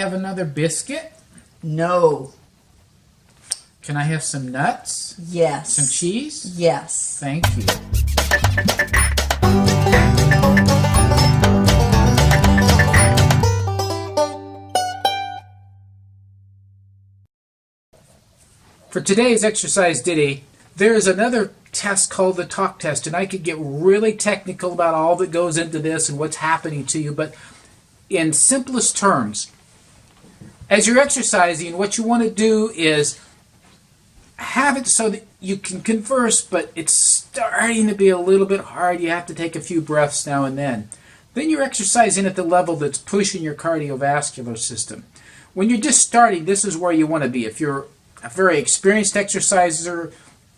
have another biscuit? No. Can I have some nuts? Yes. Some cheese? Yes. Thank you. For today's exercise ditty, there is another test called the talk test, and I could get really technical about all that goes into this and what's happening to you, but in simplest terms, as you're exercising, what you want to do is have it so that you can converse, but it's starting to be a little bit hard. You have to take a few breaths now and then. Then you're exercising at the level that's pushing your cardiovascular system. When you're just starting, this is where you want to be. If you're a very experienced exerciser,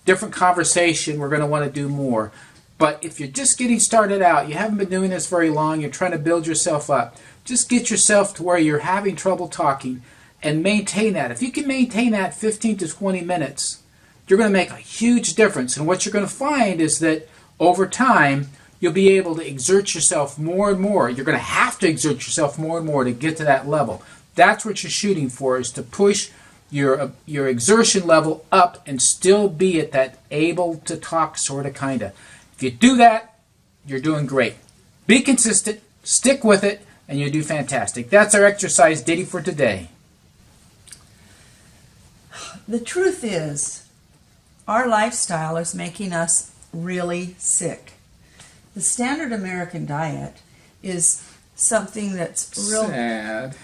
different conversation, we're going to want to do more. But if you're just getting started out, you haven't been doing this very long, you're trying to build yourself up, just get yourself to where you're having trouble talking and maintain that. If you can maintain that 15 to 20 minutes, you're going to make a huge difference. And what you're going to find is that over time, you'll be able to exert yourself more and more. You're going to have to exert yourself more and more to get to that level. That's what you're shooting for, is to push your exertion level up and still be at that able to talk sort of kind of. If you do that, you're doing great. Be consistent, stick with it, and you'll do fantastic. That's our exercise ditty for today. The truth is, our lifestyle is making us really sick. The standard American diet is something that's real sad.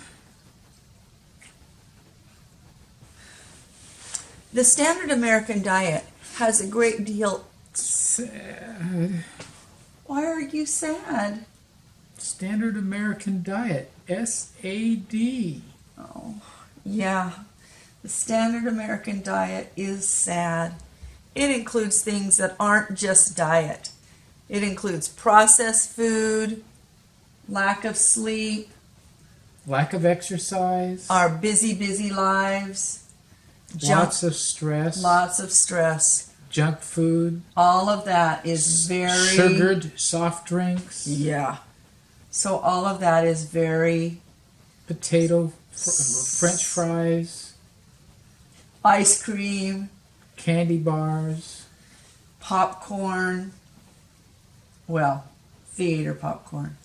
The standard American diet has a great deal. Sad. Why are you sad? Standard American diet. SAD. Oh, yeah. The standard American diet is sad. It includes things that aren't just diet. It includes processed food, lack of sleep, Lack of exercise. our busy lives, Lots of stress. lots of stress. Junk food. All of that is very... Sugared soft drinks. Yeah. So all of that is very... French fries. Ice cream, Candy bars. popcorn. Well, theater popcorn.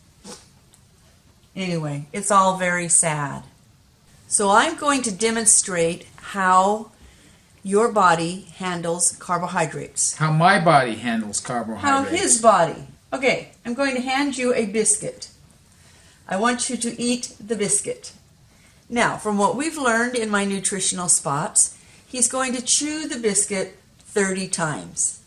Anyway, it's all very sad. So I'm going to demonstrate how your body handles carbohydrates. How my body handles How carbohydrates. his body. Okay, I'm going to hand you a biscuit. I want you to eat the biscuit. Now, from what we've learned in my nutritional spots, he's going to chew the biscuit 30 times.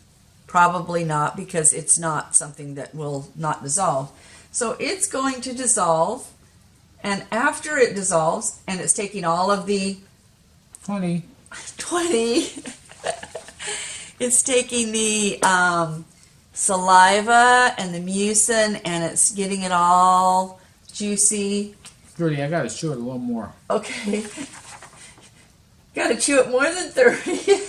Probably not, because it's not something that will not dissolve. So it's going to dissolve, and after it dissolves, and it's taking all of the 20. It's taking the saliva and the mucin, and it's getting it all juicy. 30. I got to chew it a little more. Okay. Got to chew it more than 30.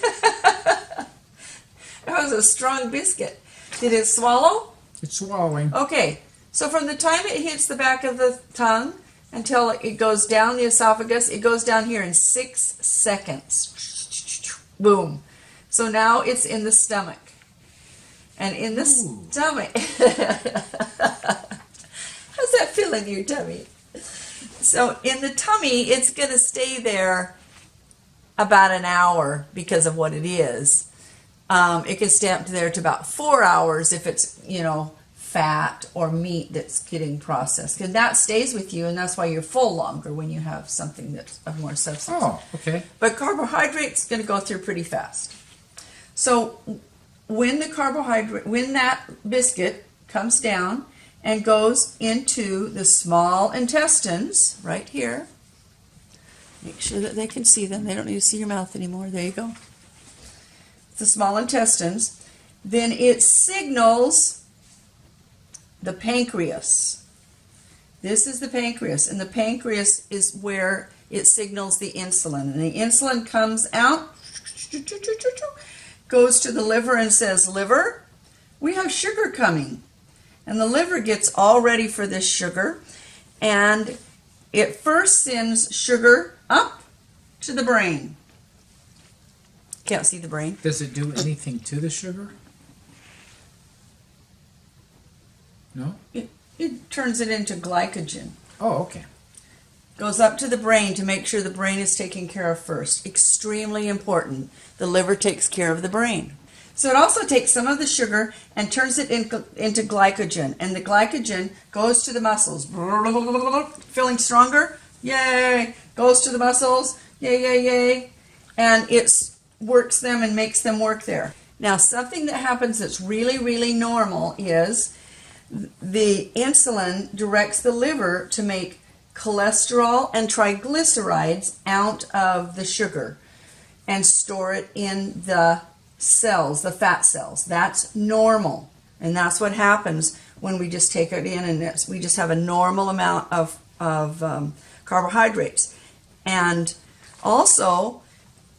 That was a strong biscuit. Did it swallow? It's swallowing. Okay. So from the time it hits the back of the tongue until it goes down the esophagus, it goes down here in 6 seconds. Boom. So now it's in the stomach. And in the stomach... How's that feel in your tummy? So in the tummy, it's going to stay there about an hour because of what it is. It can stay up there to about 4 hours if it's, fat or meat that's getting processed. And that stays with you, and that's why you're full longer when you have something that's of more substance. Oh, okay. But carbohydrate's going to go through pretty fast. So when that biscuit comes down and goes into the small intestines, right here, make sure that they can see them. They don't need to see your mouth anymore. There you go. The small intestines. Then it signals the pancreas. This is the pancreas, and the pancreas is where it signals the insulin. And the insulin comes out, goes to the liver and says, liver, we have sugar coming. And the liver gets all ready for this sugar, and it first sends sugar up to the brain. Can't see the brain. Does it do anything to the sugar? No? It turns it into glycogen. Oh, okay. Goes up to the brain to make sure the brain is taken care of first. Extremely important. The liver takes care of the brain. So it also takes some of the sugar and turns it into glycogen. And the glycogen goes to the muscles. Feeling stronger? Yay! Goes to the muscles. Yay, yay, yay. And it works them and makes them work there. Now, something that happens that's really, really normal is the insulin directs the liver to make cholesterol and triglycerides out of the sugar and store it in the cells, the fat cells. That's normal. And that's what happens when we just take it in and we just have a normal amount of carbohydrates. And also,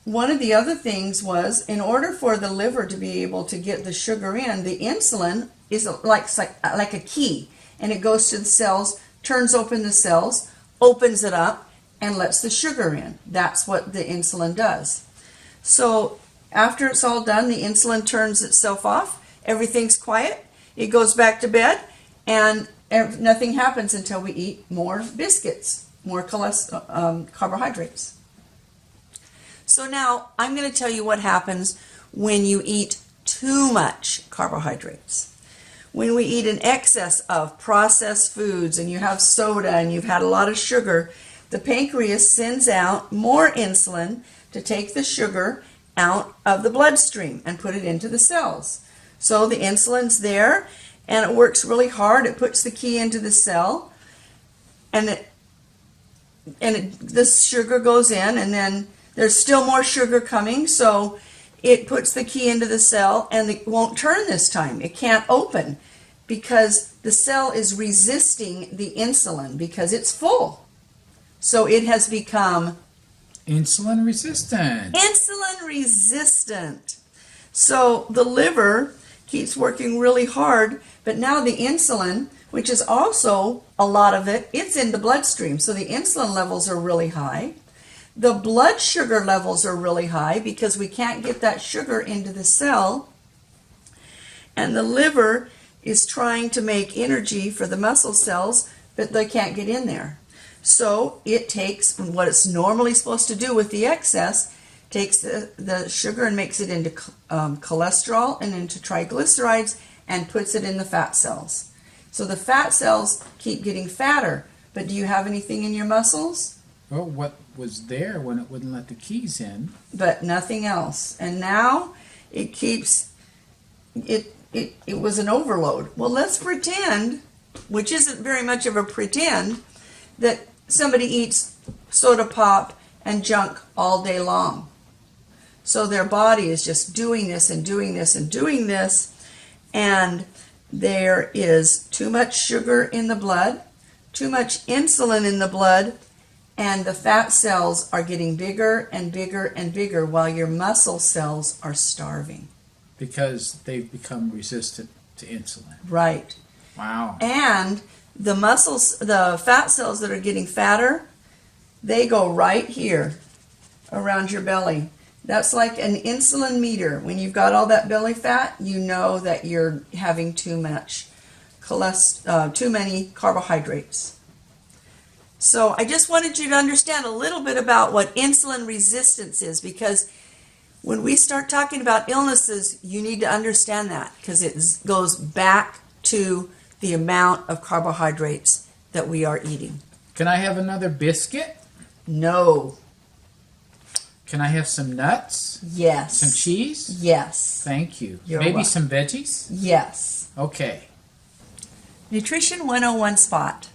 one of the other things was, in order for the liver to be able to get the sugar in, the insulin is like a key, and it goes to the cells, turns open the cells, opens it up, and lets the sugar in. That's what the insulin does. So after it's all done, the insulin turns itself off, everything's quiet, it goes back to bed, and nothing happens until we eat more biscuits, more carbohydrates. So now I'm going to tell you what happens when you eat too much carbohydrates. When we eat an excess of processed foods and you have soda and you've had a lot of sugar, the pancreas sends out more insulin to take the sugar out of the bloodstream and put it into the cells. So the insulin's there and it works really hard. It puts the key into the cell and the sugar goes in, and then there's still more sugar coming, so it puts the key into the cell and it won't turn this time. It can't open because the cell is resisting the insulin because it's full. So it has become insulin resistant. Insulin resistant. So the liver keeps working really hard, but now the insulin, which is also a lot of it, it's in the bloodstream. So the insulin levels are really high. The blood sugar levels are really high because we can't get that sugar into the cell. And the liver is trying to make energy for the muscle cells, but they can't get in there. So it takes what it's normally supposed to do with the excess, takes the sugar and makes it into cholesterol and into triglycerides and puts it in the fat cells. So the fat cells keep getting fatter. But do you have anything in your muscles? Well, what was there when it wouldn't let the keys in? But nothing else. And now it keeps, it was an overload. Well, let's pretend, which isn't very much of a pretend, that somebody eats soda pop and junk all day long. So their body is just doing this and doing this and doing this, and there is too much sugar in the blood, too much insulin in the blood, and the fat cells are getting bigger and bigger and bigger while your muscle cells are starving. Because they've become resistant to insulin. Right. Wow. And the fat cells that are getting fatter, they go right here around your belly. That's like an insulin meter. When you've got all that belly fat, you know that you're having too many carbohydrates. So I just wanted you to understand a little bit about what insulin resistance is, because when we start talking about illnesses, you need to understand that, because it goes back to the amount of carbohydrates that we are eating. Can I have another biscuit? No. Can I have some nuts? Yes. Some cheese? Yes. Thank you. You're Maybe welcome. some veggies? Yes. Okay. Nutrition 101 spot.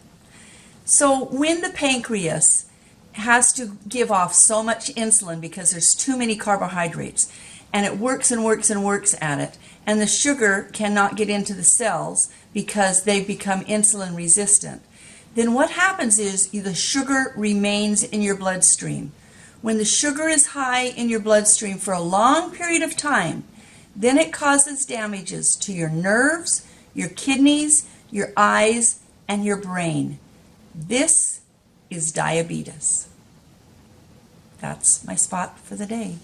So when the pancreas has to give off so much insulin because there's too many carbohydrates, and it works and works and works at it, and the sugar cannot get into the cells because they've become insulin resistant, then what happens is the sugar remains in your bloodstream. When the sugar is high in your bloodstream for a long period of time, then it causes damages to your nerves, your kidneys, your eyes, and your brain. This is diabetes. That's my spot for the day.